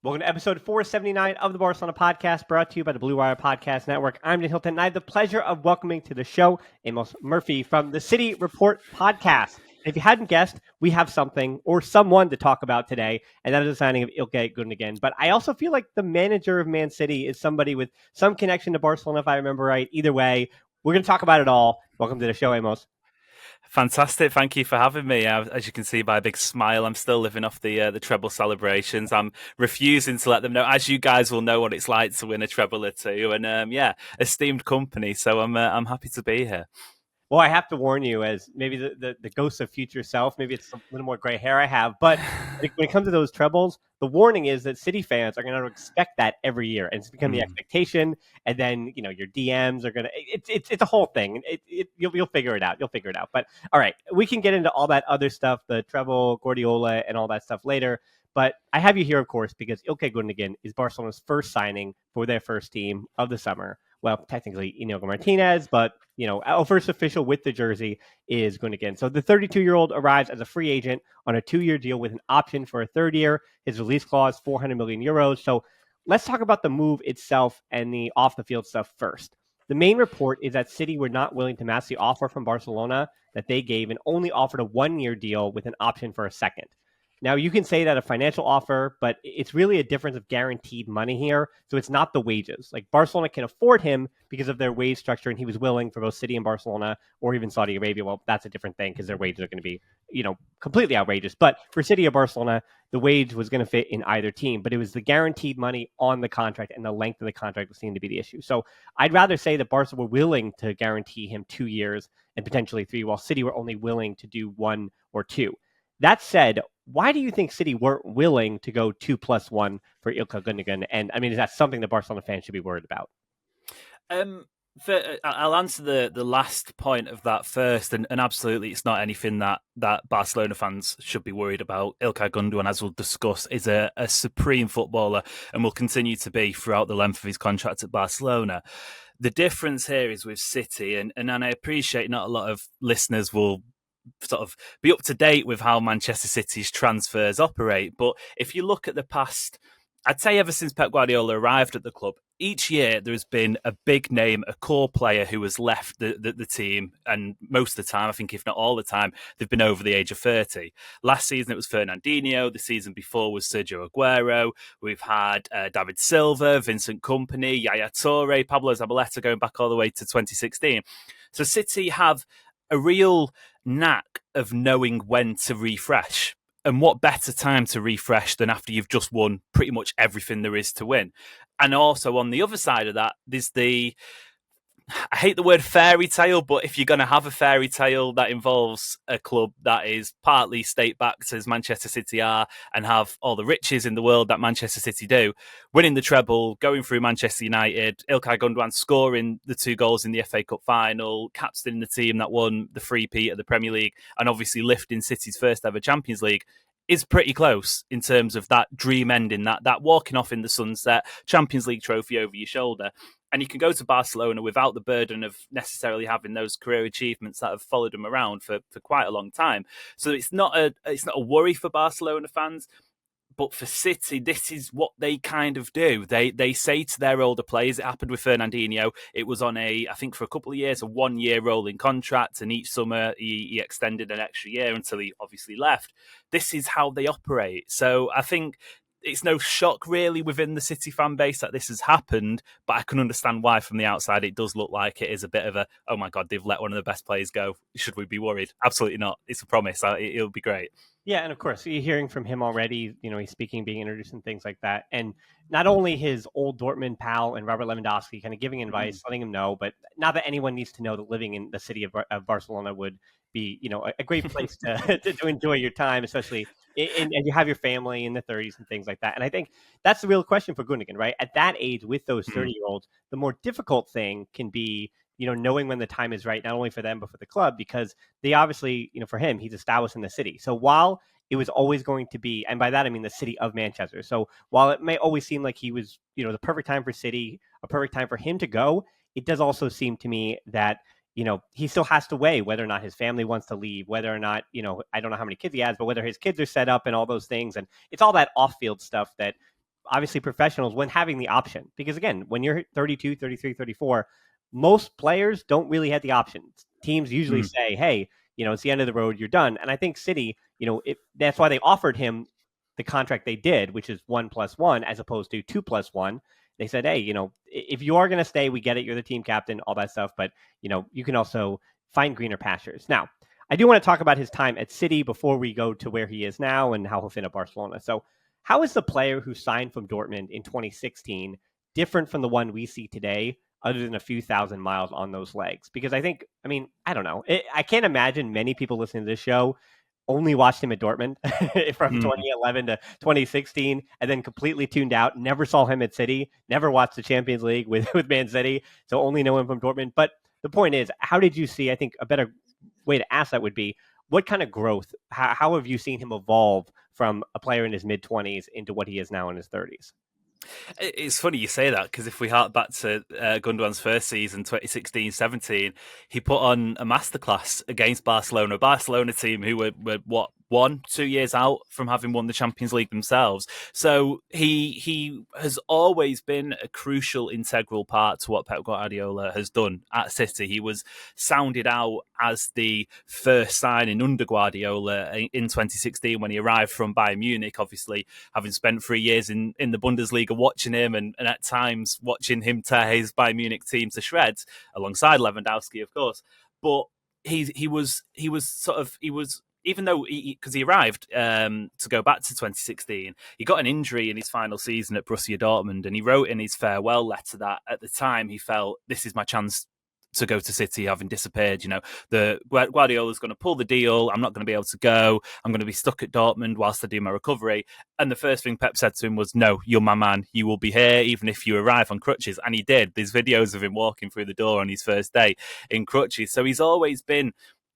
Welcome to episode 479 of the Barcelona podcast, brought to you by the Blue Wire Podcast Network. I'm Dan Hilton, and I have the pleasure of welcoming to the show Amos Murphy from the City Report podcast. And if you hadn't guessed, we have something or someone to talk about today, and that is the signing of Ilkay Gundogan. But I also feel like the manager of Man City is somebody with some connection to Barcelona, if I remember right. Either way, we're going to talk about it all. Welcome to the show, Amos. Fantastic. Thank you for having me. As you can see by a big smile, I'm still living off the treble celebrations. I'm refusing to let them know, as you guys will know what it's like to win a treble or two. And esteemed company. So I'm happy to be here. Well, I have to warn you, as maybe the ghost of future self, maybe it's a little more gray hair I have, but when it comes to those trebles, the warning is that City fans are going to expect that every year, and it's become the expectation. And then your DMs are going to it's a whole thing. You'll figure it out. You'll figure it out. But all right, we can get into all that other stuff, the treble, Guardiola, and all that stuff later. But I have you here, of course, because Ilkay Gundogan is Barcelona's first signing for their first team of the summer. Well, technically Inigo Martinez, but our first official with the jersey is Gundogan. So the 32-year-old arrives as a free agent on a 2-year deal with an option for a third year. His release clause, 400 million euros. So let's talk about the move itself and the off-the-field stuff first. The main report is that City were not willing to match the offer from Barcelona that they gave and only offered a 1-year deal with an option for a second. Now, you can say that a financial offer, but it's really a difference of guaranteed money here. So it's not the wages. Like, Barcelona can afford him because of their wage structure, and he was willing for both City and Barcelona, or even Saudi Arabia. Well, that's a different thing because their wages are going to be, completely outrageous. But for City or Barcelona, the wage was going to fit in either team. But it was the guaranteed money on the contract, and the length of the contract seemed to be the issue. So I'd rather say that Barca were willing to guarantee him 2 years and potentially 3, while City were only willing to do 1 or 2. That said, why do you think City weren't willing to go 2+1 for Ilkay Gundogan? And I mean, is that something that Barcelona fans should be worried about? I'll answer the last point of that first, and absolutely, it's not anything that Barcelona fans should be worried about. Ilkay Gundogan, as we'll discuss, is a supreme footballer and will continue to be throughout the length of his contract at Barcelona. The difference here is with City, and I appreciate not a lot of listeners will sort of be up to date with how Manchester City's transfers operate. But if you look at the past, I'd say ever since Pep Guardiola arrived at the club, each year there has been a big name, a core player who has left the team. And most of the time, I think if not all the time, they've been over the age of 30. Last season, it was Fernandinho. The season before was Sergio Aguero. We've had David Silva, Vincent Kompany, Yaya Toure, Pablo Zabaleta going back all the way to 2016. So City have a real knack of knowing when to refresh. And what better time to refresh than after you've just won pretty much everything there is to win? And also on the other side of that, there's I hate the word fairy tale, but if you're going to have a fairy tale that involves a club that is partly state-backed as Manchester City are and have all the riches in the world that Manchester City do, winning the treble, going through Manchester United, Ilkay Gundogan scoring the 2 goals in the FA Cup final, captaining the team that won the 3-peat of the Premier League, and obviously lifting City's first ever Champions League, is pretty close in terms of that dream ending, that walking off in the sunset, Champions League trophy over your shoulder. And you can go to Barcelona without the burden of necessarily having those career achievements that have followed them around for quite a long time. So it's not a worry for Barcelona fans. But for City, this is what they kind of do. They say to their older players, it happened with Fernandinho. It was on I think for a couple of years, a 1-year rolling contract. And each summer he extended an extra year until he obviously left. This is how they operate. So I think it's no shock really within the City fan base that this has happened, but I can understand why from the outside it does look like it is a bit of a, oh my God, they've let one of the best players go. Should we be worried? Absolutely not. It's a promise. It'll be great. Yeah, and of course, you're hearing from him already, he's speaking, being introduced and things like that. And not only his old Dortmund pal and Robert Lewandowski kind of giving advice, letting him know, but not that anyone needs to know that living in the city of Barcelona would be, a great place to enjoy your time, especially and you have your family in the 30s and things like that. And I think that's the real question for Gundogan, right? At that age with those 30-year-olds, the more difficult thing can be knowing when the time is right, not only for them, but for the club, because they obviously, for him, he's established in the city. So while it was always going to be, and by that I mean the city of Manchester. So while it may always seem like he was, the perfect time for City, a perfect time for him to go, it does also seem to me that, he still has to weigh whether or not his family wants to leave, whether or not, I don't know how many kids he has, but whether his kids are set up and all those things. And it's all that off-field stuff that obviously professionals when having the option. Because again, when you're 32, 33, 34, most players don't really have the options. Teams usually say, hey, it's the end of the road, you're done. And I think City, that's why they offered him the contract they did, which is 1+1 as opposed to 2+1. They said, hey, if you are going to stay, we get it. You're the team captain, all that stuff. But, you can also find greener pastures. Now, I do want to talk about his time at City before we go to where he is now and how he'll fit at Barcelona. So, how is the player who signed from Dortmund in 2016 different from the one we see today, other than a few thousand miles on those legs? Because I don't know. I can't imagine many people listening to this show only watched him at Dortmund from 2011 to 2016 and then completely tuned out, never saw him at City, never watched the Champions League with Man City, so only know him from Dortmund. But the point is, how did you see, I think a better way to ask that would be, what kind of growth, how have you seen him evolve from a player in his mid-20s into what he is now in his 30s? It's funny you say that, because if we hark back to Gundogan's first season, 2016-17, he put on a masterclass against Barcelona team who were 2 years out from having won the Champions League themselves. So he has always been a crucial, integral part to what Pep Guardiola has done at City. He was sounded out as the first signing under Guardiola in 2016 when he arrived from Bayern Munich, obviously having spent 3 years in the Bundesliga watching him and at times watching him tear his Bayern Munich team to shreds alongside Lewandowski, of course. But he was even though because he arrived to go back to 2016, he got an injury in his final season at Borussia Dortmund, and he wrote in his farewell letter that at the time he felt, this is my chance to go to City, having disappeared. The Guardiola's going to pull the deal. I'm not going to be able to go. I'm going to be stuck at Dortmund whilst I do my recovery. And the first thing Pep said to him was, no, you're my man. You will be here even if you arrive on crutches. And he did. There's videos of him walking through the door on his first day in crutches. So he's always been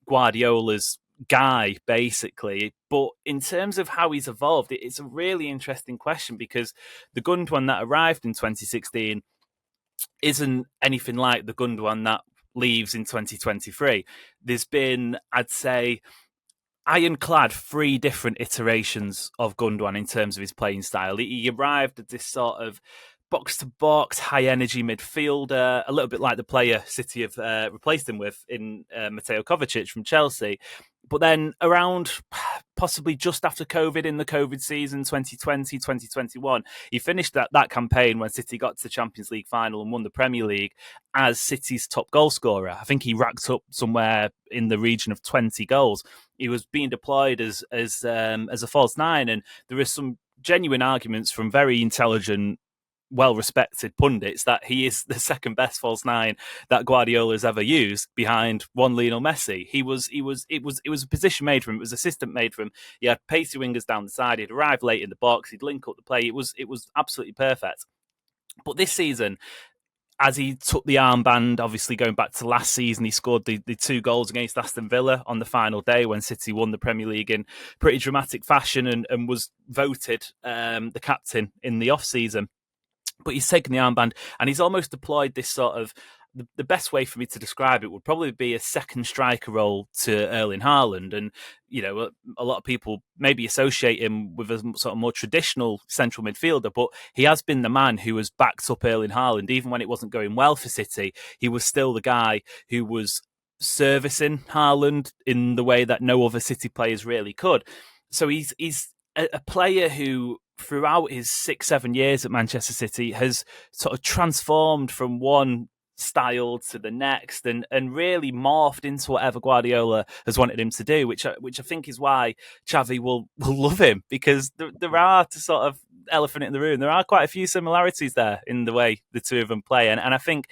Guardiola's guy, basically. But in terms of how he's evolved, it's a really interesting question, because the Gundogan that arrived in 2016 isn't anything like the Gundogan that leaves in 2023. There's been, I'd say, ironclad 3 different iterations of Gundogan in terms of his playing style. He arrived at this sort of box-to-box, high-energy midfielder, a little bit like the player City have replaced him with in Mateo Kovacic from Chelsea. But then around possibly just after COVID, in the COVID season, 2020, 2021, he finished that campaign when City got to the Champions League final and won the Premier League as City's top goal scorer. I think he racked up somewhere in the region of 20 goals. He was being deployed as a false nine, and there is some genuine arguments from very intelligent, well-respected pundits that he is the second best false nine that Guardiola has ever used, behind one Lionel Messi. It was a position made for him. It was a system made for him. He had pacey wingers down the side. He'd arrive late in the box. He'd link up the play. It was absolutely perfect. But this season, as he took the armband, obviously going back to last season, he scored the 2 goals against Aston Villa on the final day when City won the Premier League in pretty dramatic fashion, and was voted the captain in the off-season. But he's taken the armband and he's almost deployed this sort of, the best way for me to describe it would probably be a second striker role to Erling Haaland. And, a lot of people maybe associate him with a sort of more traditional central midfielder, but he has been the man who has backed up Erling Haaland. Even when it wasn't going well for City, he was still the guy who was servicing Haaland in the way that no other City players really could. So he's a player who, throughout his 6-7 years at Manchester City, has sort of transformed from one style to the next, and really morphed into whatever Guardiola has wanted him to do, which I think is why Xavi will love him, because there are, to sort of elephant in the room, there are quite a few similarities there in the way the two of them play, and I think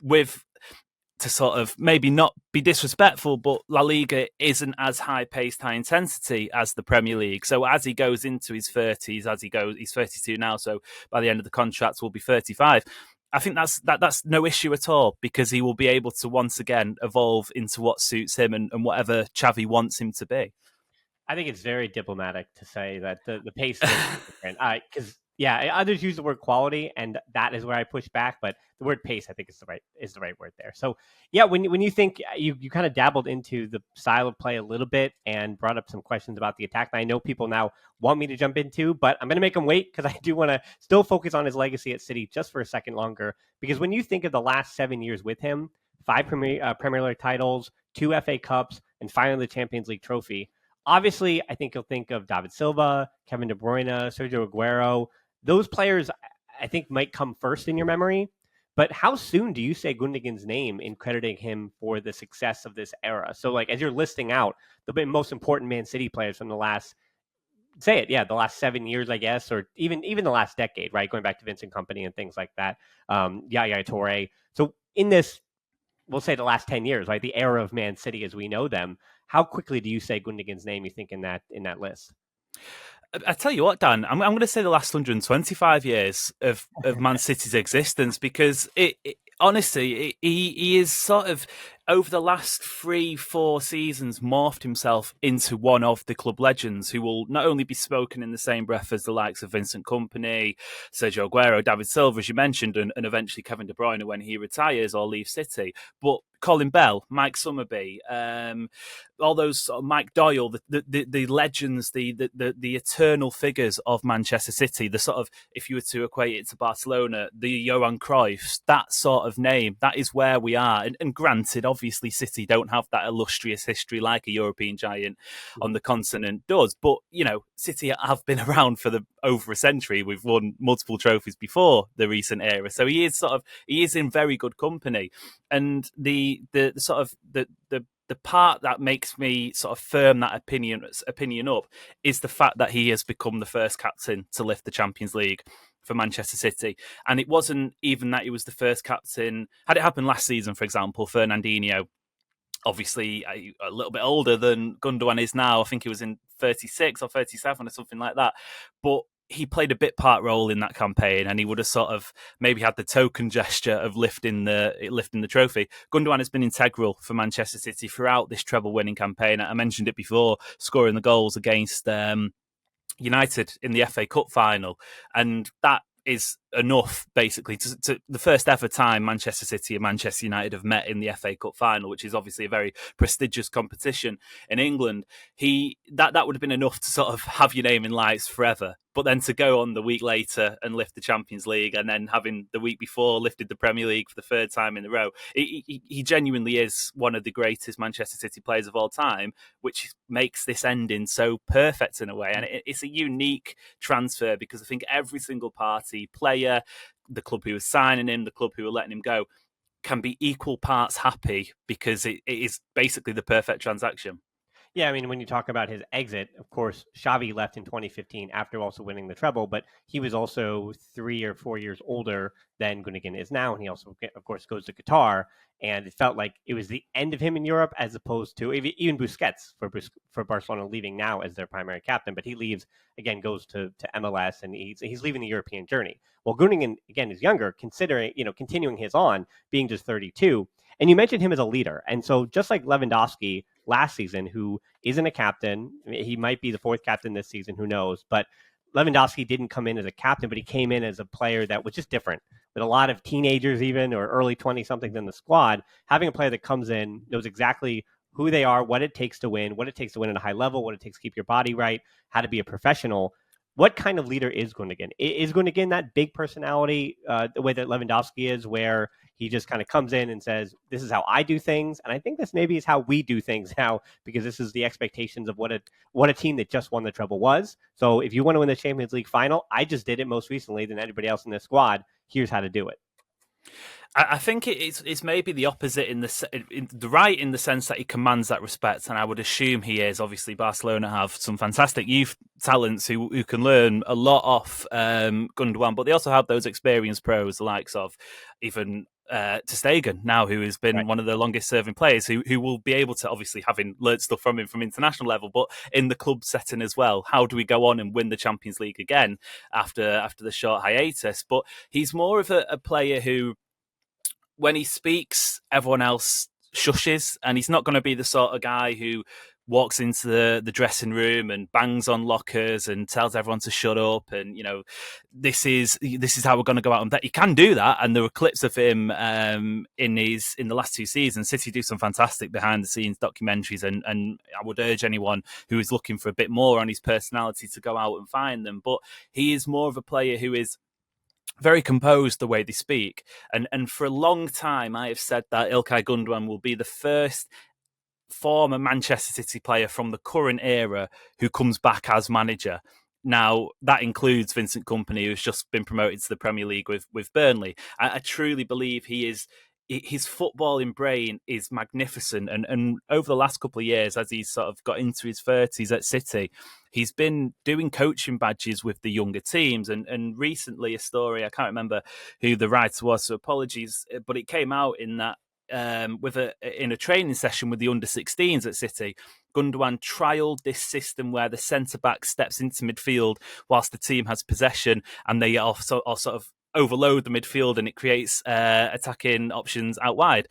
with, to sort of maybe not be disrespectful, but La Liga isn't as high-paced, high-intensity as the Premier League. So as he goes into his 30s, he's 32 now, so by the end of the contract will be 35. I think that's no issue at all, because he will be able to once again evolve into what suits him and whatever Xavi wants him to be. I think it's very diplomatic to say that the pace is different. Because Yeah, others use the word quality, and that is where I push back. But the word pace, I think, is the right word there. So, yeah, when you think you kind of dabbled into the style of play a little bit and brought up some questions about the attack that I know people now want me to jump into, but I'm going to make them wait because I do want to still focus on his legacy at City just for a second longer. Because when you think of the last 7 years with him, five Premier League titles, two FA Cups, and finally the Champions League trophy. Obviously, I think you'll think of David Silva, Kevin De Bruyne, Sergio Aguero. Those players, I think, might come first in your memory. But how soon do you say Gundogan's name in crediting him for the success of this era? So, like, as you're listing out the most important Man City players from the last, say it, yeah, the last 7 years, I guess, or even the last decade, right? Going back to Vincent Company and things like that, Yaya Toure. So, in this, we'll say the last 10 years, right, the era of Man City as we know them. How quickly do you say Gundogan's name? You think in that list? I tell you what, Dan, I'm going to say the last 125 years of Man City's existence, because honestly, he is sort of, over the last 3-4 seasons, morphed himself into one of the club legends who will not only be spoken in the same breath as the likes of Vincent Kompany, Sergio Aguero, David Silva, as you mentioned, and eventually Kevin De Bruyne when he retires or leaves City. But Colin Bell, Mike Summerby, all those sort of Mike Doyle, the legends, the eternal figures of Manchester City, the sort of, if you were to equate it to Barcelona, the Johan Cruyffs, that sort of name, that is where we are. And granted, obviously City don't have that illustrious history like a European giant on the continent does, but City have been around for over a century. We've won multiple trophies before the recent era, so he is in very good company. And the sort of the part that makes me sort of firm that opinion up is the fact that he has become the first captain to lift the Champions League for Manchester City. And it wasn't even that he was the first captain. Had it happened last season, for example, Fernandinho, obviously a little bit older than Gundogan is now. I think he was in 36 or 37 or something like that. But he played a bit part role in that campaign, and he would have sort of maybe had the token gesture of lifting the trophy. Gundogan has been integral for Manchester City throughout this treble-winning campaign. I mentioned it before, scoring the goals against United in the FA Cup final, and that is enough basically to the first ever time Manchester City and Manchester United have met in the FA Cup final, which is obviously a very prestigious competition in England. That would have been enough to sort of have your name in lights forever. But then to go on the week later and lift the Champions League, and then having the week before lifted the Premier League for the third time in a row, he genuinely is one of the greatest Manchester City players of all time, which makes this ending so perfect in a way. And it's a unique transfer because I think every single party, player, the club who was signing him, the club who were letting him go, can be equal parts happy because it is basically the perfect transaction. Yeah, I mean, when you talk about his exit, of course, Xavi left in 2015 after also winning the treble, but he was also 3 or 4 years older than Gundogan is now, and he also, of course, goes to Qatar. And it felt like it was the end of him in Europe, as opposed to even Busquets for Barcelona leaving now as their primary captain. But he leaves again, goes to MLS, and he's leaving the European journey. Well, Gundogan again is younger, considering continuing his on, being just 32. And you mentioned him as a leader, and so just like Lewandowski last season, who isn't a captain. He might be the fourth captain this season, who knows? But Lewandowski didn't come in as a captain, but he came in as a player that was just different. With a lot of teenagers, even, or early 20-somethings in the squad, having a player that comes in, knows exactly who they are, what it takes to win, what it takes to win at a high level, what it takes to keep your body right, how to be a professional. What kind of leader is Gundogan? Is Gundogan that big personality, the way that Lewandowski is, where he just kind of comes in and says, "This is how I do things," and I think this maybe is how we do things now, because this is the expectations of what a team that just won the treble was. So if you want to win the Champions League final, I just did it most recently than anybody else in this squad. Here's how to do it. I think it's maybe the opposite in the right in the sense that he commands that respect, and I would assume he is. Obviously, Barcelona have some fantastic youth talents who can learn a lot off Gundogan, but they also have those experienced pros, the likes of even ter Stegen now, who has been Right. one of the longest serving players, who will be able to, obviously having learnt stuff from him from international level, but in the club setting as well. How do we go on and win the Champions League again after the short hiatus? But he's more of a player who, when he speaks, everyone else shushes, and he's not going to be the sort of guy who walks into the dressing room and bangs on lockers and tells everyone to shut up, and this is how we're going to go out on that. He can do that, and there were clips of him in the last 2 seasons. City do some fantastic behind the scenes documentaries, and I would urge anyone who is looking for a bit more on his personality to go out and find them. But he is more of a player who is very composed the way they speak, and for a long time I have said that Ilkay Gundogan will be the first former Manchester City player from the current era who comes back as manager. Now, that includes Vincent Kompany, who's just been promoted to the Premier League with Burnley. I truly believe his footballing brain is magnificent. And over the last couple of years, as he's sort of got into his 30s at City, he's been doing coaching badges with the younger teams. And recently, a story, I can't remember who the writer was, so apologies, but it came out in that in a training session with the under-16s at City, Gundogan trialled this system where the centre-back steps into midfield whilst the team has possession, and they also sort of overload the midfield, and it creates attacking options out wide.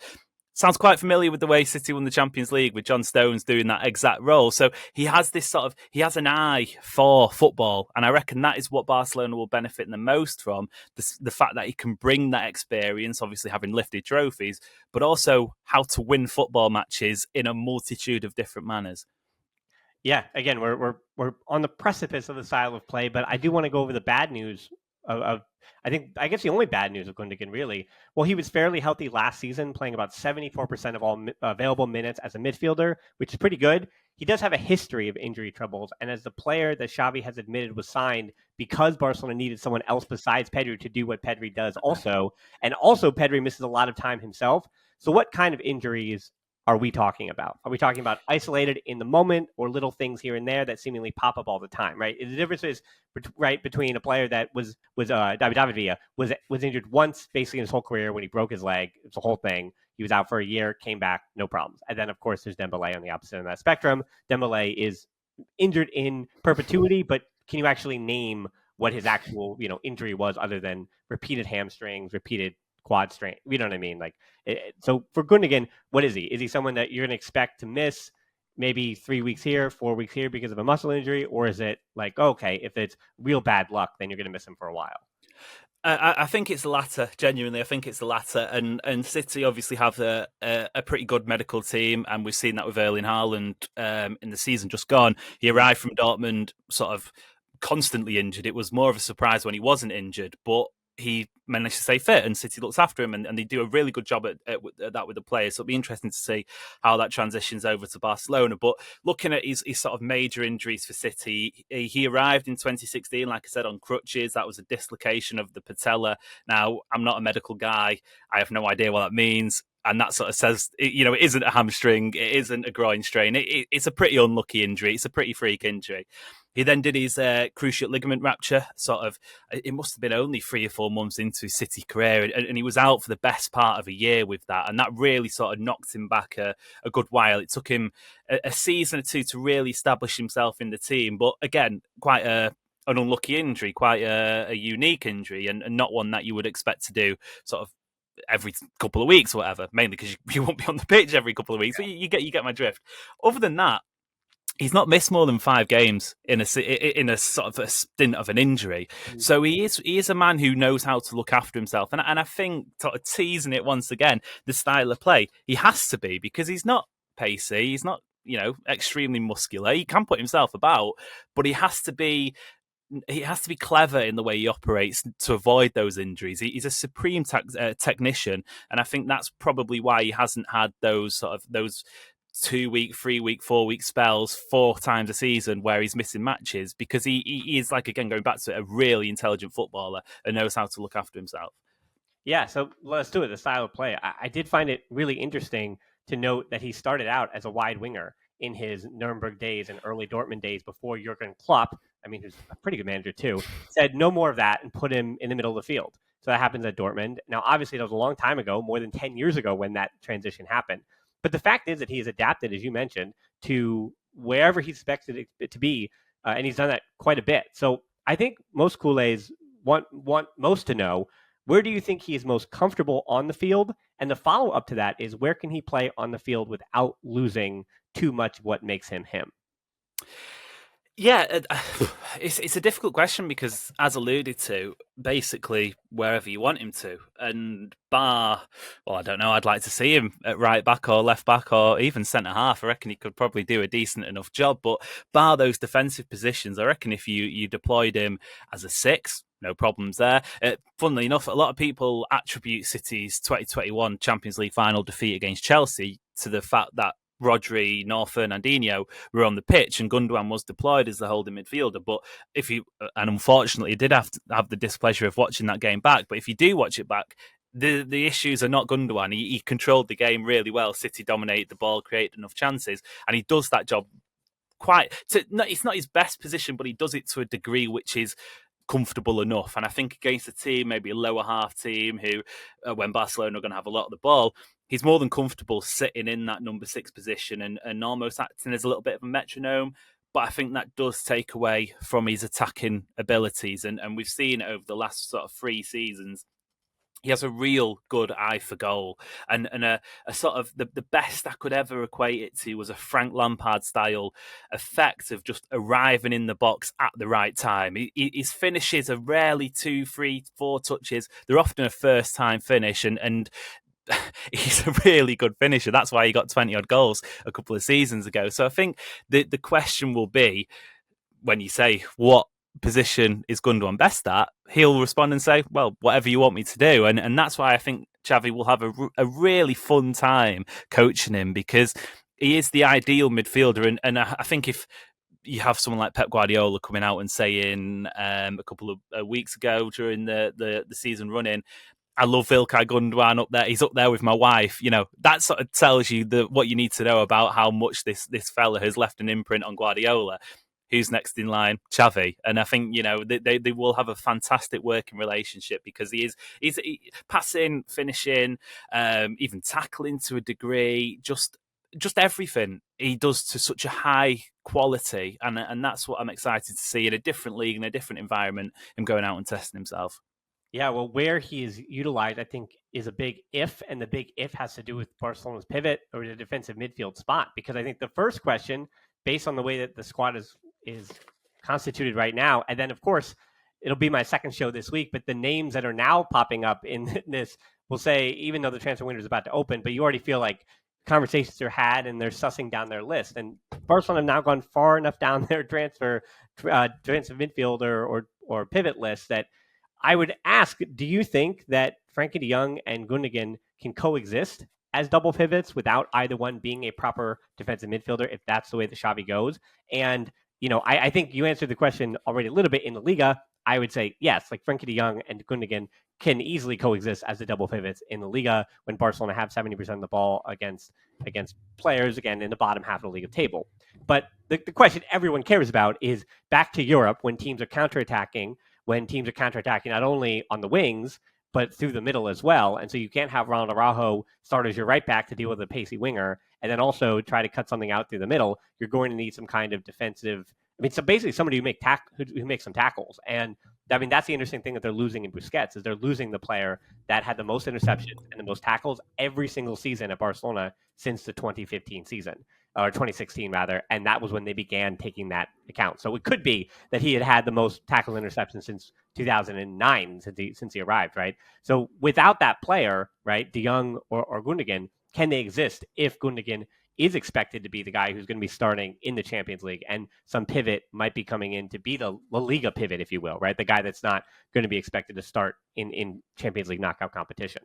Sounds quite familiar with the way City won the Champions League with John Stones doing that exact role. So he has an eye for football, and I reckon that is what Barcelona will benefit the most from, the fact that he can bring that experience, obviously having lifted trophies, but also how to win football matches in a multitude of different manners. Yeah, again, we're on the precipice of the style of play, but I do want to go over the bad news of I guess the only bad news of Gundogan, really. Well, he was fairly healthy last season, playing about 74% of all available minutes as a midfielder, which is pretty good. He does have a history of injury troubles, and as the player that Xavi has admitted was signed because Barcelona needed someone else besides Pedri to do what Pedri does also, and also Pedri misses a lot of time himself. So what kind of injuries are we talking about? Are we talking about isolated in the moment, or little things here and there that seemingly pop up all the time, right? The difference is right between a player that was David Villa was injured once basically in his whole career when he broke his leg. It's the whole thing. He was out for a year, came back, no problems. And then of course there's Dembele on the opposite end of that spectrum. Dembele is injured in perpetuity, but can you actually name what his actual injury was other than repeated hamstrings, repeated quad strain? You know what I mean? So for Gundogan, what is he? Is he someone that you're going to expect to miss maybe 3 weeks here, 4 weeks here because of a muscle injury? Or is it like, okay, if it's real bad luck, then you're going to miss him for a while? I think it's the latter. Genuinely, I think it's the latter. And City obviously have a pretty good medical team, and we've seen that with Erling Haaland in the season just gone. He arrived from Dortmund sort of constantly injured. It was more of a surprise when he wasn't injured, but he managed to stay fit, and City looks after him, and they do a really good job at that with the players. So it'll be interesting to see how that transitions over to Barcelona. But looking at his sort of major injuries for City, he arrived in 2016, like I said, on crutches. That was a dislocation of the patella. Now, I'm not a medical guy. I have no idea what that means. And that sort of says, it isn't a hamstring, it isn't a groin strain. It's a pretty unlucky injury. It's a pretty freak injury. He then did his cruciate ligament rupture, sort of, it must have been only 3 or 4 months into his City career, and he was out for the best part of a year with that, and that really sort of knocked him back a good while. It took him a season or two to really establish himself in the team, but again, quite an unlucky injury, quite a unique injury, and not one that you would expect to do sort of every couple of weeks or whatever, mainly because you won't be on the pitch every couple of weeks, but you get my drift. Other than that, he's not missed more than 5 games in a sort of a stint of an injury. So he is a man who knows how to look after himself. And I think, sort of teasing it once again, the style of play, he has to be, because he's not pacey, he's not, extremely muscular. He can put himself about, but he has to be clever in the way he operates to avoid those injuries. He's a supreme technician, and I think that's probably why he hasn't had those 2 week, 3 week, 4 week spells 4 times a season where he's missing matches, because he is, like, again, going back to it, a really intelligent footballer and knows how to look after himself. Yeah, so let's do it. The style of play. I did find it really interesting to note that he started out as a wide winger in his Nuremberg days and early Dortmund days before Jurgen Klopp, who's a pretty good manager too, said no more of that and put him in the middle of the field. So that happens at Dortmund. Now, obviously, that was a long time ago, more than 10 years ago when that transition happened. But the fact is that he has adapted, as you mentioned, to wherever he's expected it to be, and he's done that quite a bit. So I think most Kool-Aids want most to know, Where do you think he is most comfortable on the field? And the follow up to that is where can he play on the field without losing too much of what makes him him? Yeah, it's a difficult question because, as alluded to, basically wherever you want him to, and well, I don't know. I'd like to see him at right back or left back or even centre half. I reckon he could probably do a decent enough job. But bar those defensive positions, I reckon if you deployed him as a six, no problems there. Funnily enough, a lot of people attribute City's 2021 Champions League final defeat against Chelsea to the fact that Rodri, nor Fernandinho were on the pitch, and Gundogan was deployed as the holding midfielder. But if you, and unfortunately, did have to have the displeasure of watching that game back. But if you do watch it back, the issues are not Gundogan. He controlled the game really well. City dominated the ball, created enough chances, and he does that job it's not his best position, but he does it to a degree which is comfortable enough. And I think against a team, maybe a lower half team, who, when Barcelona are going to have a lot of the ball, he's more than comfortable sitting in that number 6 position and almost acting as a little bit of a metronome. But I think that does take away from his attacking abilities. And we've seen over the last sort of 3 seasons, he has a real good eye for goal, and a sort of the best I could ever equate it to was a Frank Lampard style effect of just arriving in the box at the right time. His finishes are rarely 2, 3, 4 touches. They're often a first time finish, and he's a really good finisher. That's why he got 20 odd goals a couple of seasons ago. So I think the question will be, when you say what position is Gundogan best at, he'll respond and say, well, whatever you want me to do. And that's why I think Xavi will have a really fun time coaching him, because he is the ideal midfielder. And I think if you have someone like Pep Guardiola coming out and saying a couple of weeks ago during the season running, I love Ilkay Gundogan up there. He's up there with my wife. You know, that sort of tells you what you need to know about how much this fella has left an imprint on Guardiola. Who's next in line? Xavi. And I think, they will have a fantastic working relationship, because he's passing, finishing, even tackling to a degree, just everything he does to such a high quality. And that's what I'm excited to see in a different league, in a different environment, him going out and testing himself. Yeah, well, where he is utilized, I think, is a big if, and the big if has to do with Barcelona's pivot or the defensive midfield spot. Because I think the first question, based on the way that the squad is constituted right now, and then of course it'll be my second show this week, but the names that are now popping up in this will say, even though the transfer window is about to open, but you already feel like conversations are had and they're sussing down their list. And Barcelona have now gone far enough down their transfer midfield or pivot list that I would ask, do you think that Frankie de Jong and Gundogan can coexist as double pivots without either one being a proper defensive midfielder, if that's the way the Xavi goes? And, I think you answered the question already a little bit in the Liga. I would say yes, like Frankie de Jong and Gundogan can easily coexist as the double pivots in the Liga when Barcelona have 70% of the ball against players, again, in the bottom half of the Liga table. But the question everyone cares about is back to Europe, when teams are counterattacking, not only on the wings, but through the middle as well. And so you can't have Ronald Araujo start as your right back to deal with a pacey winger and then also try to cut something out through the middle. You're going to need some kind of defensive. So basically somebody who makes some tackles. And that's the interesting thing that they're losing in Busquets, is they're losing the player that had the most interceptions and the most tackles every single season at Barcelona since the 2015 season, or 2016 rather. And that was when they began taking that account. So it could be that he had the most tackle interceptions since 2009, since he arrived, right? So without that player, right, De Jong or Gundogan, can they exist if Gundogan is expected to be the guy who's going to be starting in the Champions League, and some pivot might be coming in to be the La Liga pivot, if you will, right? The guy that's not going to be expected to start in Champions League knockout competition.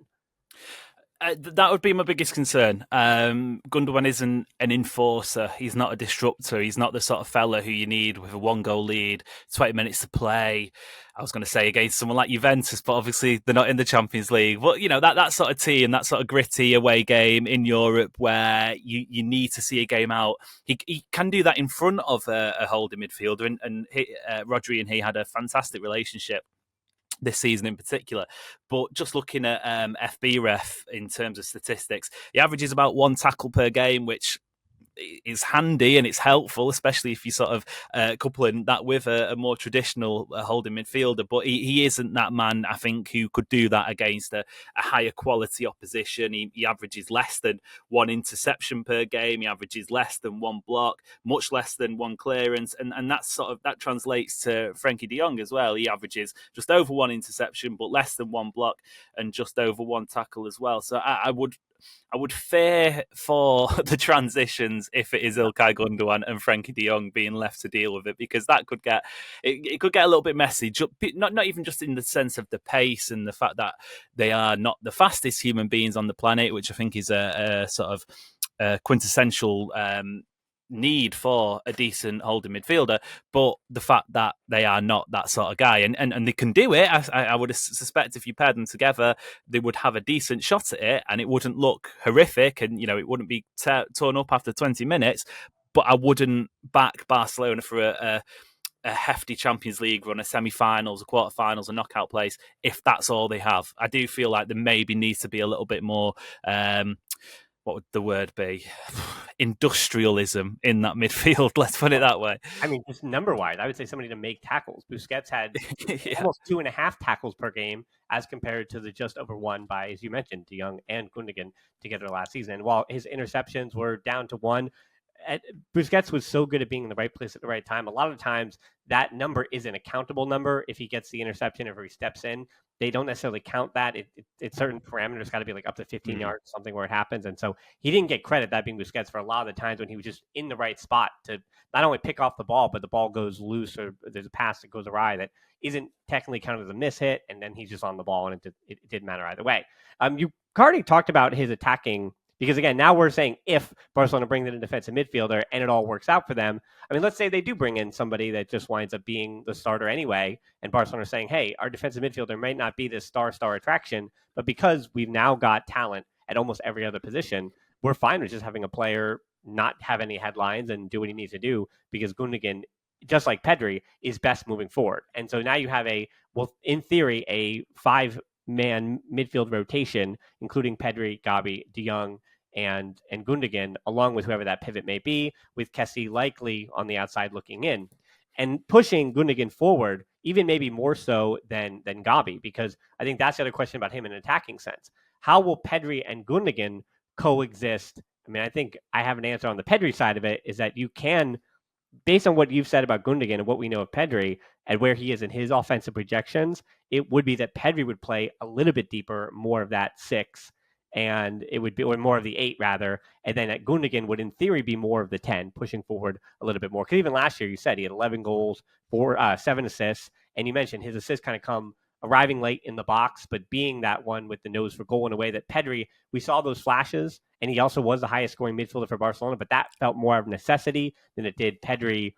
That would be my biggest concern. Gundogan isn't an enforcer. He's not a disruptor. He's not the sort of fella who you need with a 1-goal lead, 20 minutes to play. I was going to say against someone like Juventus, but obviously they're not in the Champions League. But, that sort of team, that sort of gritty away game in Europe where you need to see a game out. He can do that in front of a holding midfielder, and Rodri and he had a fantastic relationship this season in particular. But just looking at FB Ref in terms of statistics, he averages about 1 tackle per game, which is handy and it's helpful, especially if you sort of coupling that with a more traditional holding midfielder. But he isn't that man, I think, who could do that against a higher quality opposition. He averages less than one interception per game. He averages less than one block, much less than one clearance, and that translates to Frankie De Jong as well. He averages just over one interception, but less than one block, and just over one tackle as well. So I would fear for the transitions if it is Ilkay Gundogan and Frankie De Jong being left to deal with it, because that could get it could get a little bit messy. Not even just in the sense of the pace and the fact that they are not the fastest human beings on the planet, which I think is a sort of quintessential need for a decent holding midfielder, but the fact that they are not that sort of guy, and they can do it. I would suspect if you paired them together, they would have a decent shot at it, and it wouldn't look horrific, and it wouldn't be torn up after 20 minutes. But I wouldn't back Barcelona for a hefty Champions League run, a semi-finals, a quarter-finals, a knockout place, if that's all they have. I do feel like there maybe needs to be a little bit more what would the word be? Industrialism in that midfield. Let's put it that way. I mean, just number-wise, I would say somebody to make tackles. Busquets had Yeah. almost 2.5 tackles per game as compared to the just over one by, as you mentioned, De Jong and Gundogan together last season. And while his interceptions were down to one, Busquets was so good at being in the right place at the right time. A lot of times that number isn't a countable number. If he gets the interception, if he steps in, they don't necessarily count that. It's certain parameters got to be like up to 15 yards, something where it happens. And so he didn't get credit, that being Busquets, for a lot of the times when he was just in the right spot to not only pick off the ball, but the ball goes loose or there's a pass that goes awry that isn't technically counted as a miss hit. And then he's just on the ball, and it didn't matter either way. You already talked about his attacking, because again, now we're saying if Barcelona brings in a defensive midfielder and it all works out for them. I mean, let's say they do bring in somebody that just winds up being the starter anyway, and Barcelona is saying, hey, our defensive midfielder might not be this star attraction, but because we've now got talent at almost every other position, we're fine with just having a player not have any headlines and do what he needs to do, because Gundogan, just like Pedri, is best moving forward. And so now you have in theory, a 5-man midfield rotation, including Pedri, Gavi, De Jong, and Gundogan, along with whoever that pivot may be, with Kessie likely on the outside looking in, and pushing Gundogan forward, even maybe more so than Gavi, because I think that's the other question about him in an attacking sense. How will Pedri and Gundogan coexist? I mean, I think I have an answer on the Pedri side of it, is that you can, based on what you've said about Gundogan and what we know of Pedri and where he is in his offensive projections, it would be that Pedri would play a little bit deeper, more of that 6, and it would be, or more of the 8 rather, and then at Gundogan would in theory be more of the 10, pushing forward a little bit more. Because even last year, you said he had 11 goals, 7 assists, and you mentioned his assists kind of come arriving late in the box, but being that one with the nose for goal in a way that Pedri, we saw those flashes, and he also was the highest scoring midfielder for Barcelona, but that felt more of necessity than it did Pedri,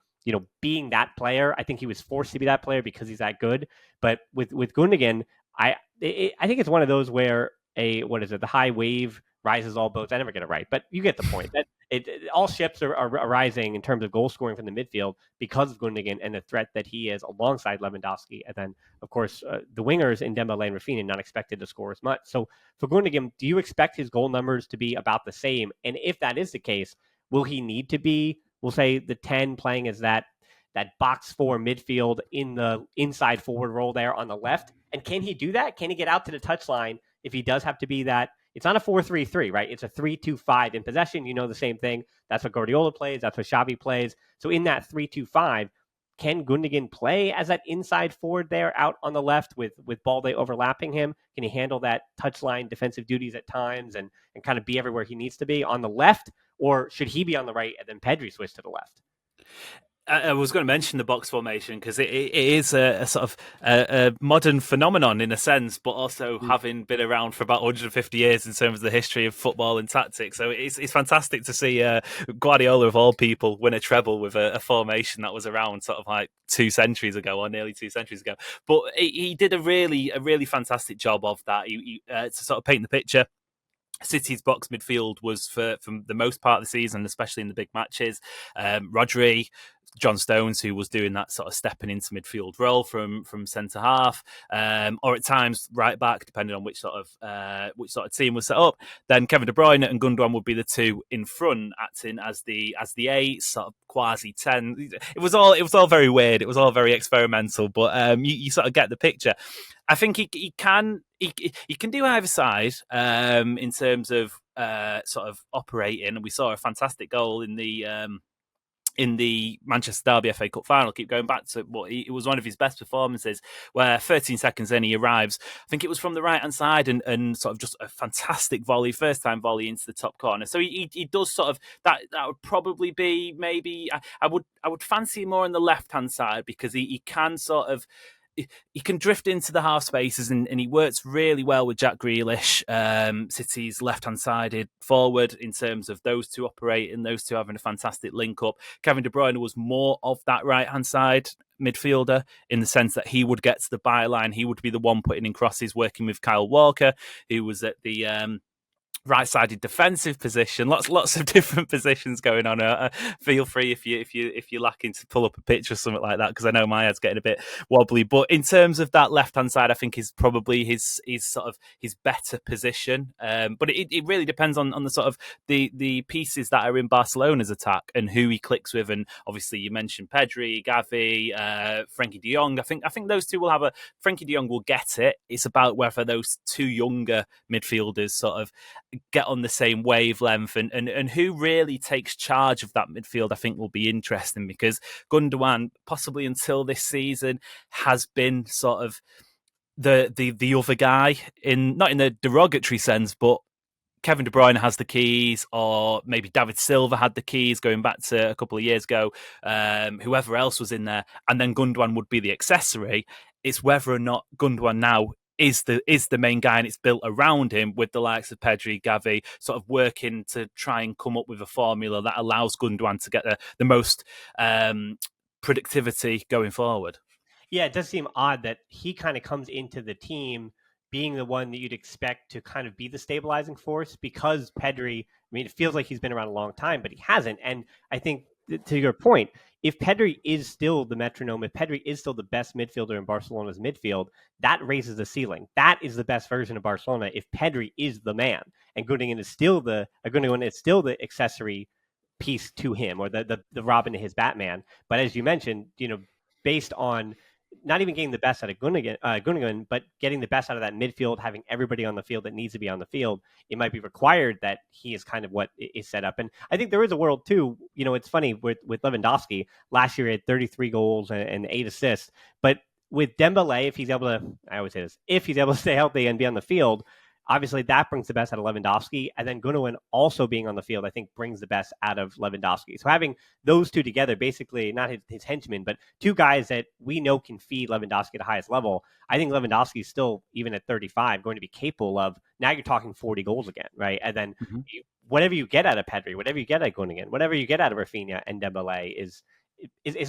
being that player. I think he was forced to be that player because he's that good. But with Gundogan, I think it's one of those where the high wave rises all boats. I never get it right, but you get the point. That all ships are rising in terms of goal scoring from the midfield because of Gundogan and the threat that he is alongside Lewandowski. And then, of course, the wingers in Dembele and Rafinha not expected to score as much. So for Gundogan, do you expect his goal numbers to be about the same? And if that is the case, will he need to be, we'll say, the 10 playing as that box 4 midfield in the inside forward role there on the left? And can he do that? Can he get out to the touchline if he does have to be that? It's not a 4-3-3, right? It's a 3-2-5 in possession. The same thing. That's what Guardiola plays. That's what Xavi plays. So in that 3-2-5, can Gundogan play as that inside forward there out on the left with Balde overlapping him? Can he handle that touchline defensive duties at times and kind of be everywhere he needs to be on the left? Or should he be on the right and then Pedri switch to the left? I was going to mention the box formation because it is a sort of a modern phenomenon in a sense, but also having been around for about 150 years in terms of the history of football and tactics. So it's fantastic to see Guardiola, of all people, win a treble with a formation that was around sort of like 2 centuries ago, or nearly 2 centuries ago. But he did a really fantastic job of that. To sort of paint the picture. City's box midfield was for the most part of the season, especially in the big matches, Rodri, John Stones, who was doing that sort of stepping into midfield role from centre half, or at times right back, depending on which sort of team was set up. Then Kevin De Bruyne and Gundogan would be the two in front, acting as the eight, sort of quasi 10. It was all very weird. It was all very experimental, but you sort of get the picture. I think he can do either side in terms of sort of operating. And we saw a fantastic goal in the Manchester Derby FA Cup final. Keep going back to what it was one of his best performances, where 13 seconds in he arrives. I think it was from the right hand side and sort of just a fantastic volley, first time volley into the top corner. So he does sort of that. That would probably be maybe I would fancy more on the left hand side, because he can sort of. He can drift into the half spaces, and he works really well with Jack Grealish, City's left-hand-sided forward, in terms of those two operating, those two having a fantastic link-up. Kevin De Bruyne was more of that right-hand side midfielder, in the sense that he would get to the byline. He would be the one putting in crosses, working with Kyle Walker, who was at the right-sided defensive position. Lots of different positions going on. Feel free if you're lacking to pull up a picture or something like that, because I know my head's getting a bit wobbly. But in terms of that left-hand side, I think is probably his sort of his better position. But it really depends on the sort of the pieces that are in Barcelona's attack and who he clicks with. And obviously you mentioned Pedri, Gavi, Frankie de Jong. I think those two will have Frankie de Jong will get it. It's about whether those two younger midfielders sort of get on the same wavelength, and who really takes charge of that midfield, I think will be interesting, because Gundogan, possibly until this season, has been sort of the other guy, not in the derogatory sense, but Kevin De Bruyne has the keys, or maybe David Silva had the keys going back to a couple of years ago, whoever else was in there, and then Gundogan would be the accessory. It's whether or not Gundogan now is the main guy, and it's built around him with the likes of Pedri, Gavi, sort of working to try and come up with a formula that allows Gundogan to get the most productivity going forward. Yeah, it does seem odd that he kind of comes into the team being the one that you'd expect to kind of be the stabilizing force, because Pedri, I mean, it feels like he's been around a long time, but he hasn't. And I think, to your point, if Pedri is still the metronome, if Pedri is still the best midfielder in Barcelona's midfield, that raises the ceiling. That is the best version of Barcelona if Pedri is the man, and Gundogan is still the accessory piece to him, or the Robin to his Batman. But as you mentioned, based on not even getting the best out of Gundogan, but getting the best out of that midfield, having everybody on the field that needs to be on the field, it might be required that he is kind of what is set up. And I think there is a world too. It's funny with Lewandowski. Last year he had 33 goals and 8 assists, but with Dembele, if he's able to stay healthy and be on the field, obviously that brings the best out of Lewandowski. And then Gundogan also being on the field, I think, brings the best out of Lewandowski. So having those two together, basically not his henchmen, but two guys that we know can feed Lewandowski at the highest level. I think Lewandowski is still, even at 35, going to be capable of, now you're talking 40 goals again, right? And then whatever you get out of Pedri, whatever you get out of Gundogan, whatever you get out of Rafinha and Dembele is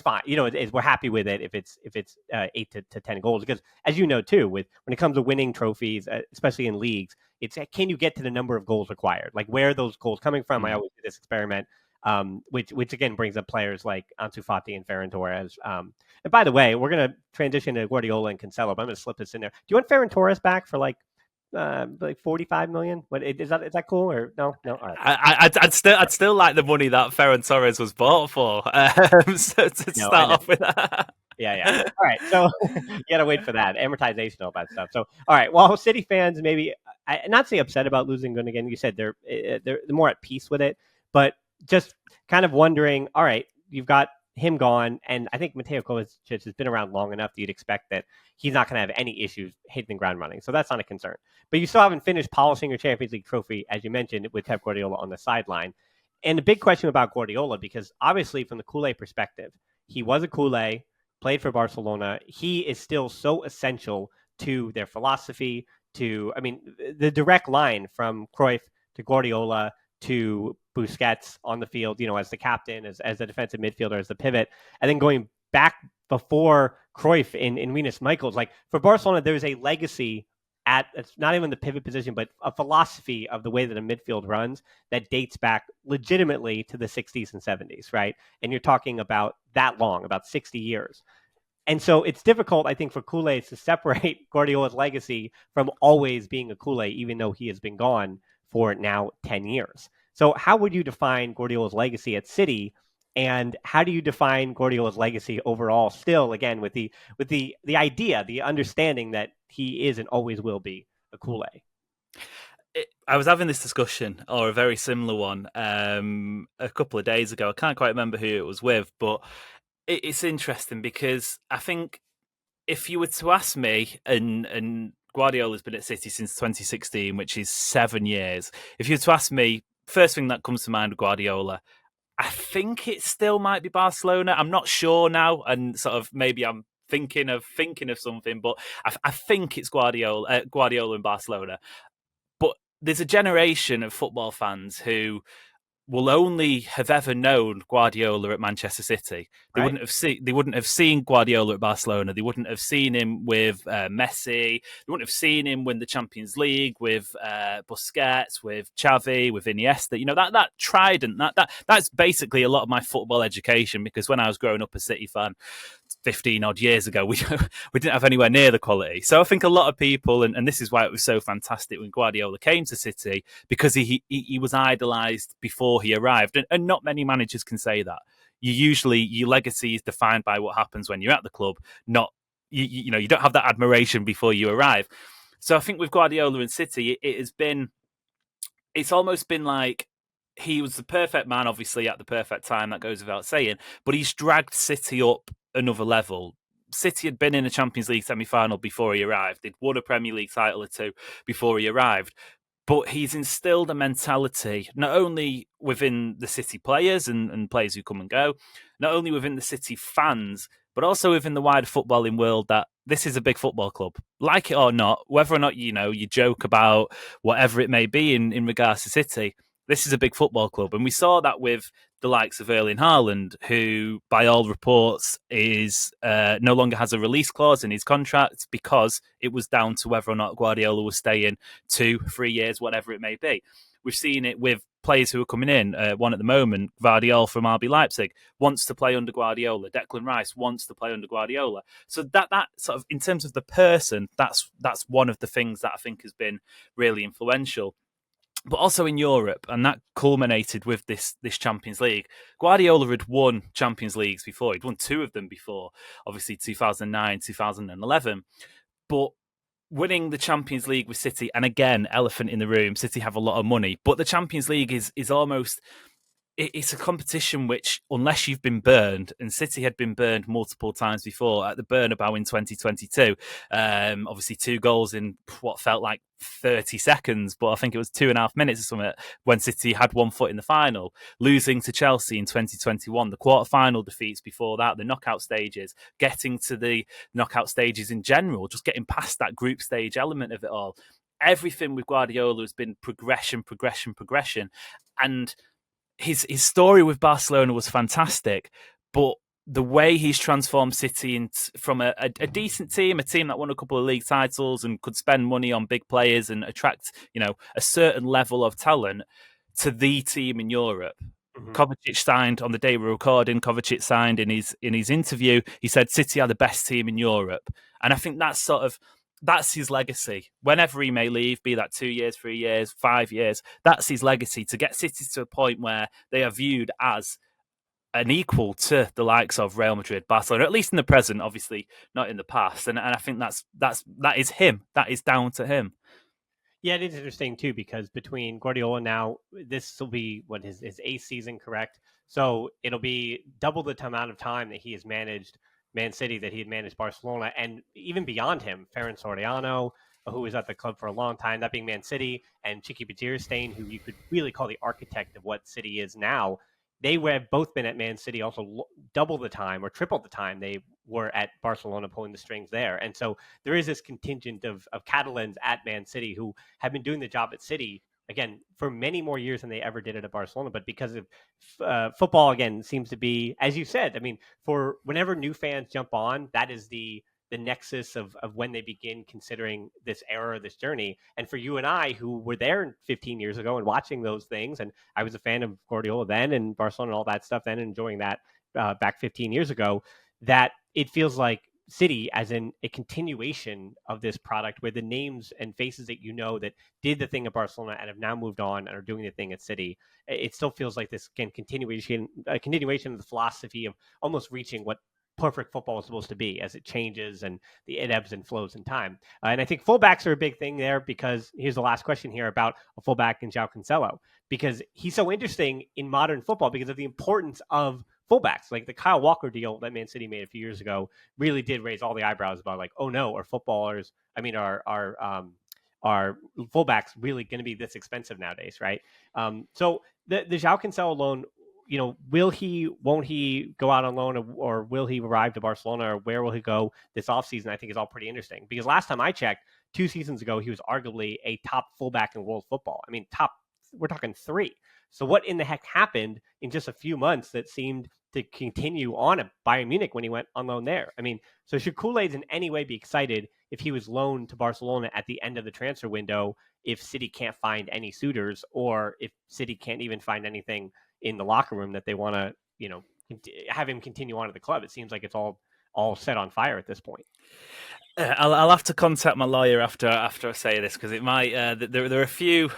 fine. We're happy with it if it's 8 to 10 goals, because as you know too, when it comes to winning trophies, especially in leagues, it's can you get to the number of goals required? Like, where are those goals coming from? I always do this experiment, which again brings up players like Ansu Fati and Ferran Torres. And by the way, we're gonna transition to Guardiola and Cancelo, but I'm gonna slip this in there. Do you want Ferran Torres back for like 45 million? What is that cool or no? All right. I'd still like the money that Ferran Torres was bought for. So to start off with that. Yeah. All right. So you got to wait for that amortization, all that stuff. So, all right. Well, City fans, maybe not say upset about losing Gundogan. You said they're more at peace with it, but just kind of wondering, all right, you've got him gone, and I think Mateo Kovacic has been around long enough that you'd expect that he's not going to have any issues hitting the ground running. So that's not a concern. But you still haven't finished polishing your Champions League trophy, as you mentioned, with Pep Guardiola on the sideline. And the big question about Guardiola, because obviously from the Kool-Aid perspective, he was a Kool-Aid, played for Barcelona. He is still so essential to their philosophy, the direct line from Cruyff to Guardiola to Busquets on the field, as the captain, as the defensive midfielder, as the pivot, and then going back before Cruyff in Rinus Michels. Like, for Barcelona, there's a legacy it's not even the pivot position, but a philosophy of the way that a midfield runs that dates back legitimately to the 60s and 70s, right? And you're talking about that long, about 60 years. And so it's difficult, I think, for Kool-Aid to separate Guardiola's legacy from always being a Kool-Aid, even though he has been gone for now 10 years. So how would you define Guardiola's legacy at City? And how do you define Guardiola's legacy overall still, again, with the idea, the understanding that he is and always will be a Kool-Aid? I was having this discussion, or a very similar one, a couple of days ago. I can't quite remember who it was with, but it's interesting because I think if you were to ask me, and Guardiola's been at City since 2016, which is 7 years. If you were to ask me, first thing that comes to mind with Guardiola, I think it still might be Barcelona. I'm not sure now, and sort of maybe I'm thinking of something, but I think it's Guardiola in Barcelona. But there's a generation of football fans who will only have ever known Guardiola at Manchester City. Right. They wouldn't have seen Guardiola at Barcelona. They wouldn't have seen him with Messi. They wouldn't have seen him win the Champions League with Busquets, with Xavi, with Iniesta. You know, that trident. That's basically a lot of my football education, because when I was growing up a City fan 15 odd years ago, we didn't have anywhere near the quality. So I think a lot of people, and this is why it was so fantastic when Guardiola came to City, because he was idolised before he arrived, and not many managers can say that. Your legacy is defined by what happens when you're at the club, not you know, you don't have that admiration before you arrive. So I think with Guardiola and City, it's almost been like he was the perfect man, obviously, at the perfect time. That goes without saying. But he's dragged City up another level. City had been in a Champions League semi-final before he arrived. They'd won a Premier League title or two before he arrived. But he's instilled a mentality, not only within the City players and players who come and go, not only within the City fans, but also within the wider footballing world, that this is a big football club. Like it or not, whether or not, you know, you joke about whatever it may be in regards to City, this is a big football club. And we saw that with the likes of Erling Haaland, who, by all reports, is no longer has a release clause in his contract because it was down to whether or not Guardiola was staying 2-3 years, whatever it may be. We've seen it with players who are coming in. One at the moment, Vardiol from RB Leipzig, wants to play under Guardiola. Declan Rice wants to play under Guardiola. So that sort of, in terms of the person, that's one of the things that I think has been really influential. But also in Europe, and that culminated with this Champions League. Guardiola had won Champions Leagues before. He'd won two of them before, obviously 2009, 2011. But winning the Champions League with City, and again, elephant in the room, City have a lot of money, but the Champions League is almost... It's a competition which, unless you've been burned, and City had been burned multiple times before at the Bernabeu in 2022, obviously 2 goals in what felt like 30 seconds, but I think it was 2.5 minutes or something when City had one foot in the final, losing to Chelsea in 2021, the quarter-final defeats before that, the knockout stages, getting to the knockout stages in general, just getting past that group stage element of it all. Everything with Guardiola has been progression, and his story with Barcelona was fantastic, but the way he's transformed City from a decent team, a team that won a couple of league titles and could spend money on big players and attract, you know, a certain level of talent, to the team in Europe. Mm-hmm. Kovacic signed on the day we're recording. Kovacic signed in his interview. He said City are the best team in Europe, and I think that's his legacy. Whenever he may leave, be that 2 years, 3 years, 5 years, that's his legacy, to get City to a point where they are viewed as an equal to the likes of Real Madrid, Barcelona, at least in the present, obviously not in the past. And I think that is him. That is down to him. Yeah, it is interesting too, because between Guardiola now, this will be what his 8th season, correct? So it'll be double the amount of time that he has managed Man City that he had managed Barcelona, and even beyond him, Ferran Soriano, who was at the club for a long time, that being Man City, and Chiqui Begiristain, who you could really call the architect of what City is now. They have both been at Man City also double the time or triple the time they were at Barcelona, pulling the strings there. And so there is this contingent of Catalans at Man City who have been doing the job at City, again, for many more years than they ever did it at Barcelona. But because of football, again, seems to be, as you said, I mean, for whenever new fans jump on, that is the nexus of when they begin considering this era, this journey. And for you and I, who were there 15 years ago and watching those things, and I was a fan of Guardiola then and Barcelona and all that stuff then, and enjoying that back 15 years ago, that it feels like City as in a continuation of this product where the names and faces that that did the thing at Barcelona and have now moved on and are doing the thing at City, it still feels like this a continuation of the philosophy of almost reaching what perfect football is supposed to be as it changes and it ebbs and flows in time. And I think fullbacks are a big thing there, because here's the last question here about a fullback in João Cancelo, because he's so interesting in modern football because of the importance of fullbacks. Like the Kyle Walker deal that Man City made a few years ago really did raise all the eyebrows about like, oh no, are footballers, I mean, are fullbacks really going to be this expensive nowadays, right? So the João Cancelo loan, will he, won't he go out on loan, or will he arrive to Barcelona, or where will he go this offseason? I think is all pretty interesting, because last time I checked 2 seasons ago, he was arguably a top fullback in world football. I mean, we're talking 3. So what in the heck happened in just a few months that seemed to continue on at Bayern Munich when he went on loan there? I mean, so should Kool-Aid in any way be excited if he was loaned to Barcelona at the end of the transfer window, if City can't find any suitors, or if City can't even find anything in the locker room that they want to, have him continue on to the club? It seems like it's all set on fire at this point. I'll have to contact my lawyer after I say this, because it might. There are a few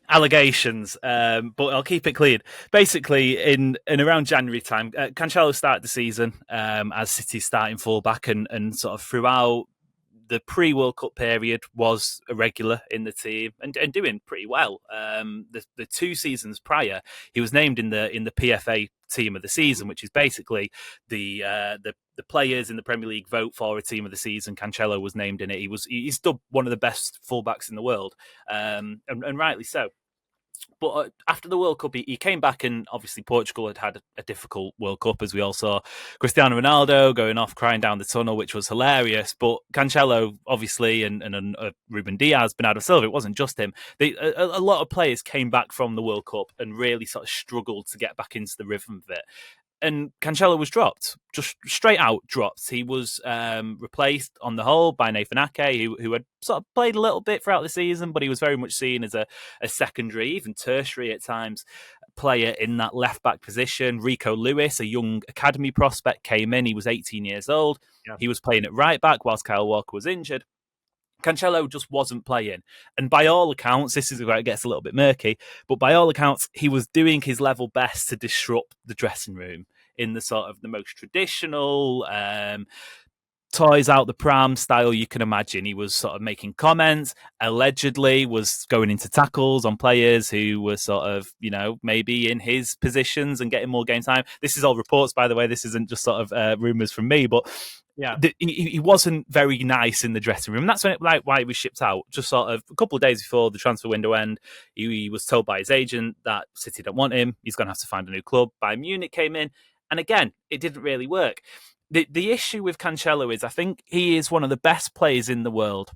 allegations, but I'll keep it clean. Basically, in around January time, Cancelo started the season as City's starting fullback, and sort of throughout the pre-World Cup period was a regular in the team and doing pretty well. The 2 seasons prior, he was named in the PFA team of the season, which is basically the players in the Premier League vote for a team of the season. Cancelo was named in it. He's still one of the best fullbacks in the world, and rightly so. But after the World Cup, he came back, and obviously Portugal had a difficult World Cup, as we all saw. Cristiano Ronaldo going off crying down the tunnel, which was hilarious. But Cancelo, obviously, and Ruben Diaz, Bernardo Silva, it wasn't just him. A lot of players came back from the World Cup and really sort of struggled to get back into the rhythm of it. And Cancelo was dropped, just straight out dropped. He was replaced on the whole by Nathan Ake, who had sort of played a little bit throughout the season, but he was very much seen as a secondary, even tertiary at times, player in that left-back position. Rico Lewis, a young academy prospect, came in. He was 18 years old. Yeah. He was playing at right-back whilst Kyle Walker was injured. Cancelo just wasn't playing. And by all accounts, this is where it gets a little bit murky, but by all accounts, he was doing his level best to disrupt the dressing room in the sort of the most traditional, toys out the pram style you can imagine. He was sort of making comments, allegedly was going into tackles on players who were sort of, maybe in his positions and getting more game time. This is all reports, by the way. This isn't just sort of rumours from me, but yeah, he wasn't very nice in the dressing room. And that's why he was shipped out. Just sort of a couple of days before the transfer window end, he was told by his agent that City don't want him. He's going to have to find a new club. Bayern Munich came in, and again, it didn't really work. The issue with Cancelo is I think he is one of the best players in the world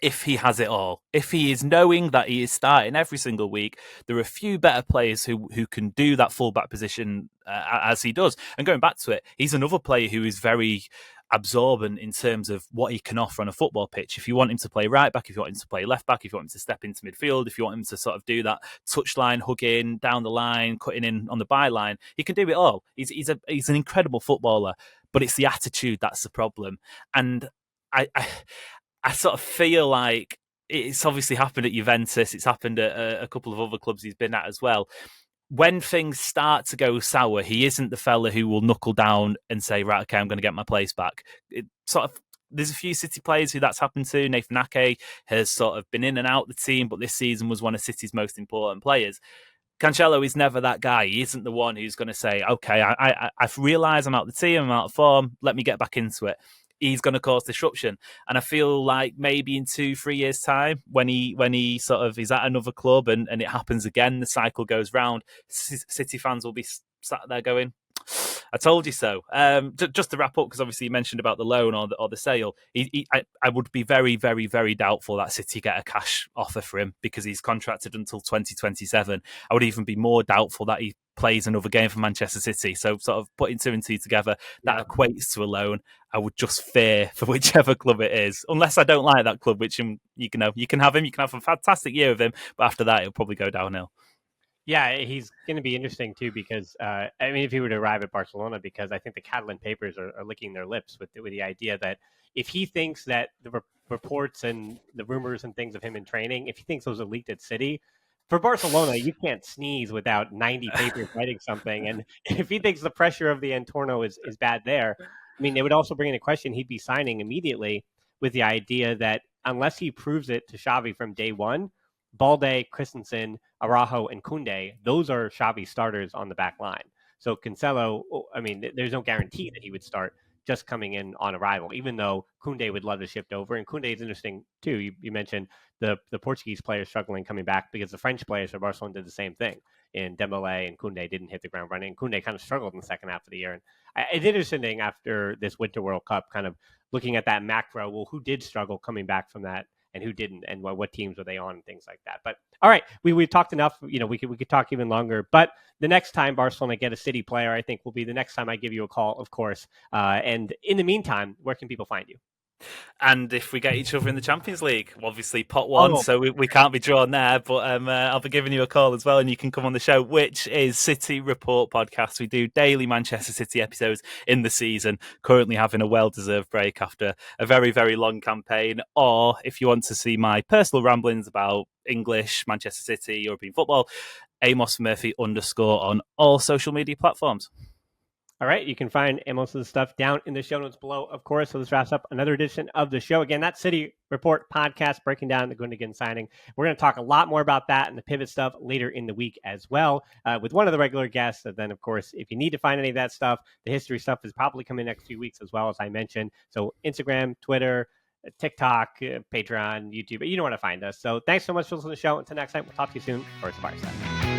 if he has it all. If he is knowing that he is starting every single week, there are a few better players who can do that fullback position as he does. And going back to it, he's another player who is very absorbent in terms of what he can offer on a football pitch. If you want him to play right back, if you want him to play left back, if you want him to step into midfield, if you want him to sort of do that touchline, hugging down the line, cutting in on the byline, he can do it all. He's an incredible footballer, but it's the attitude that's the problem. And I sort of feel like it's obviously happened at Juventus. It's happened at a couple of other clubs he's been at as well. When things start to go sour, he isn't the fella who will knuckle down and say, right, okay, I'm going to get my place back. There's a few City players who that's happened to. Nathan Ake has sort of been in and out the team, but this season was one of City's most important players. Cancelo is never that guy. He isn't the one who's going to say, okay, I've realised I'm out of the team, I'm out of form, let me get back into it. He's going to cause disruption. And I feel like maybe in 2-3 years' time, when he sort of is at another club and it happens again, the cycle goes round, City fans will be sat there going, I told you so. Just to wrap up, because obviously you mentioned about the loan or the sale, I would be very, very, very doubtful that City get a cash offer for him because he's contracted until 2027. I would even be more doubtful that he plays another game for Manchester City. So sort of putting 2 and 2 together, that equates to a loan. I would just fear for whichever club it is, unless I don't like that club, which you can have him. You can have a fantastic year with him, but after that, it'll probably go downhill. Yeah, he's going to be interesting too because I mean, if he were to arrive at Barcelona, because I think the Catalan papers are licking their lips with the idea that if he thinks that the reports and the rumors and things of him in training, if he thinks those are leaked at City, for Barcelona, you can't sneeze without 90 papers writing something. And if he thinks the pressure of the Entorno is bad there, I mean, they would also bring into question he'd be signing immediately with the idea that unless he proves it to Xavi from day one, Balde, Christensen, Araujo, and Kunde, those are Xavi starters on the back line. So Cancelo, I mean, there's no guarantee that he would start just coming in on arrival, even though Kunde would love to shift over. And Kunde is interesting too. You mentioned the Portuguese players struggling coming back because the French players for Barcelona did the same thing. And Dembele and Kunde didn't hit the ground running. And Kunde kind of struggled in the second half of the year. And it's interesting after this Winter World Cup, kind of looking at that macro. Well, who did struggle coming back from that and who didn't, and what teams were they on, and things like that. But all right, we talked enough. We could talk even longer. But the next time Barcelona get a City player, I think will be the next time I give you a call, of course. And in the meantime, where can people find you? And if we get each other in the Champions League, obviously pot one, Oh, so we can't be drawn there. But I'll be giving you a call as well, and you can come on the show, which is City Report Podcast. We do daily Manchester City episodes in the season, currently having a well-deserved break after a very, very long campaign. Or if you want to see my personal ramblings about English, Manchester City, European football, Amos Murphy _ on all social media platforms. All right, you can find Amos's stuff down in the show notes below, of course. So this wraps up another edition of the show. Again, that City Report podcast breaking down the Gundogan signing. We're going to talk a lot more about that and the pivot stuff later in the week as well with one of the regular guests. And then, of course, if you need to find any of that stuff, the history stuff is probably coming next few weeks as well, as I mentioned. So Instagram, Twitter, TikTok, Patreon, YouTube, you know where to find us. So thanks so much for listening to the show. Until next time, we'll talk to you soon. First Fireside.